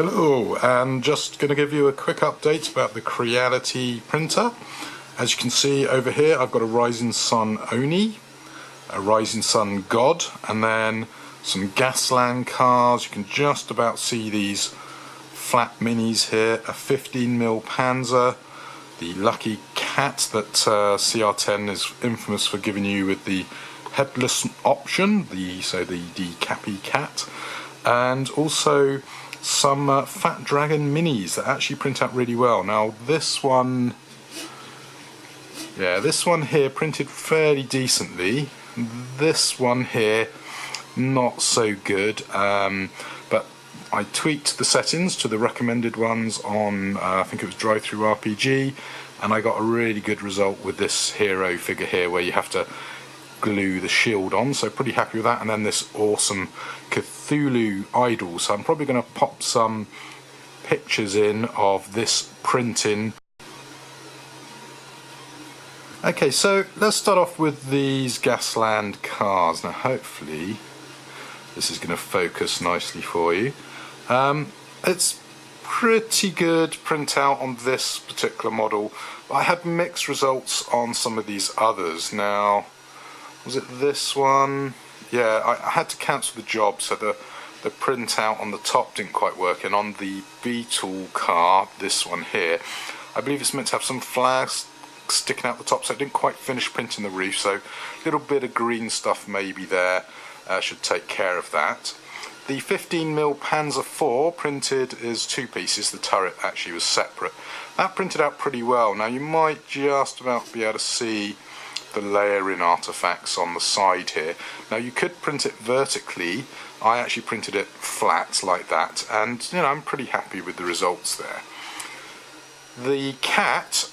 Hello, and just going to give you a quick update about the Creality printer. As you can see over here, I've got a Rising Sun Oni, a Rising Sun God, and then some Gasland cars. You can just about see these flat minis here, a 15mm Panzer, the Lucky Cat that CR10 is infamous for giving you with the headless option, the Cappy Cat, and also some Fat Dragon minis that actually print out really well. Now this one here printed fairly decently. This one here not so good, but I tweaked the settings to the recommended ones on I think it was Drive-Thru-RPG, and I got a really good result with this hero figure here where you have to glue the shield on, so pretty happy with that. And then this awesome Cthulhu idol, so I'm probably going to pop some pictures in of this printing. Okay, so let's start off with these Gasland cars. Now hopefully this is going to focus nicely for you. It's pretty good printout on this particular model. I had mixed results on some of these others. Now, was it this one? Yeah, I had to cancel the job, so the printout on the top didn't quite work. And on the Beetle car, this one here, I believe it's meant to have some flags sticking out the top, so it didn't quite finish printing the roof. So a little bit of green stuff maybe there should take care of that. The 15mm Panzer IV printed is two pieces. The turret actually was separate. That printed out pretty well. Now you might just about be able to see the layering artifacts on the side here. Now you could print it vertically. I actually printed it flat like that, and you know, I'm pretty happy with the results there. The cat,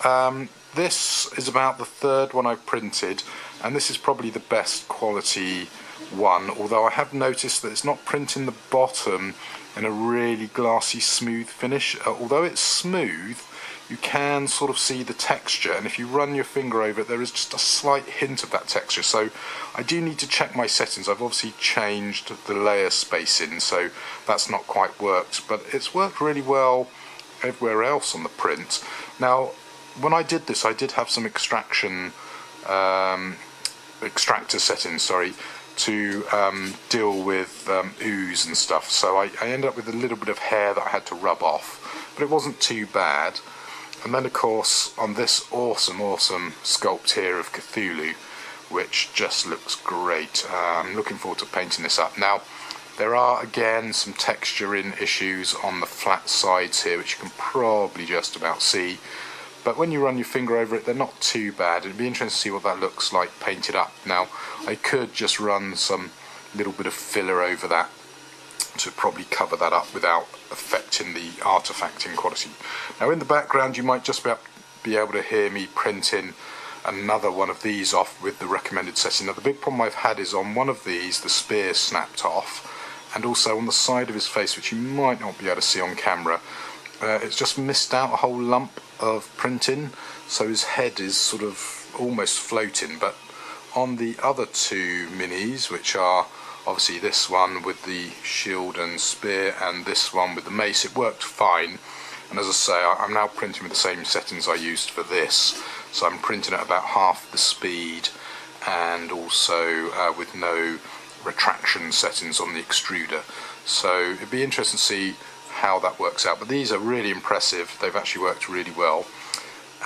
this is about the third one I've printed, and this is probably the best quality one, although I have noticed that it's not printing the bottom in a really glassy smooth finish. Although it's smooth, you can sort of see the texture, and if you run your finger over it there is just a slight hint of that texture. So I do need to check my settings. I've obviously changed the layer spacing, so that's not quite worked, but it's worked really well everywhere else on the print. Now when I did this, I did have some extractor settings, to deal with ooze and stuff, so I ended up with a little bit of hair that I had to rub off, but it wasn't too bad. And then of course on this awesome sculpt here of Cthulhu, which just looks great. I'm looking forward to painting this up. Now there are again some texturing issues on the flat sides here, which you can probably just about see, but when you run your finger over it they're not too bad. It'd be interesting to see what that looks like painted up. Now I could just run some little bit of filler over that to probably cover that up without affecting the artifacting quality. Now in the background you might just be able to hear me printing another one of these off with the recommended setting. Now the big problem I've had is on one of these the spear snapped off, and also on the side of his face, which you might not be able to see on camera, it's just missed out a whole lump of printing, so his head is sort of almost floating. But on the other two minis, which are obviously this one with the shield and spear and this one with the mace, it worked fine. And as I say, I'm now printing with the same settings I used for this, so I'm printing at about half the speed, and also with no retraction settings on the extruder. So it'd be interesting to see how that works out, but these are really impressive. They've actually worked really well.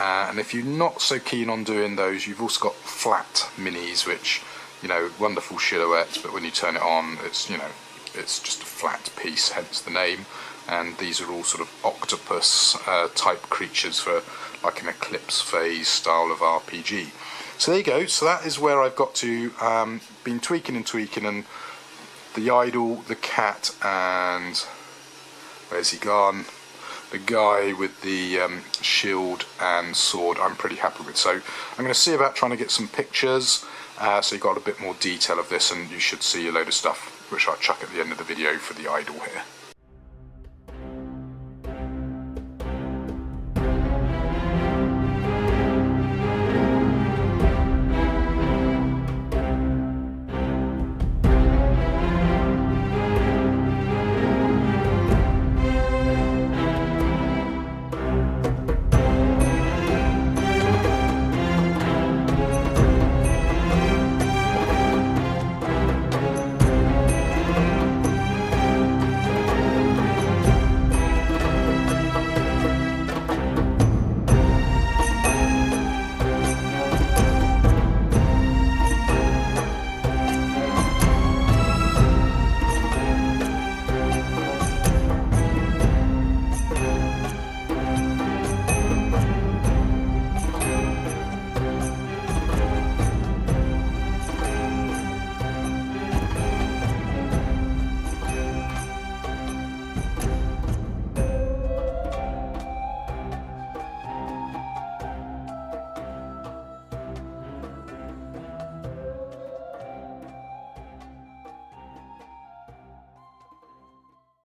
And if you're not so keen on doing those, you've also got flat minis, which, you know, wonderful silhouette, but when you turn it on, it's, you know, it's just a flat piece, hence the name. And these are all sort of octopus type creatures for like an eclipse phase style of RPG. So there you go. So that is where I've got to. Been tweaking, and the idol, the cat, and where's he gone? The guy with the shield and sword, I'm pretty happy with. So I'm going to see about trying to get some pictures, so you've got a bit more detail of this, and you should see a load of stuff which I'll chuck at the end of the video for the idol here.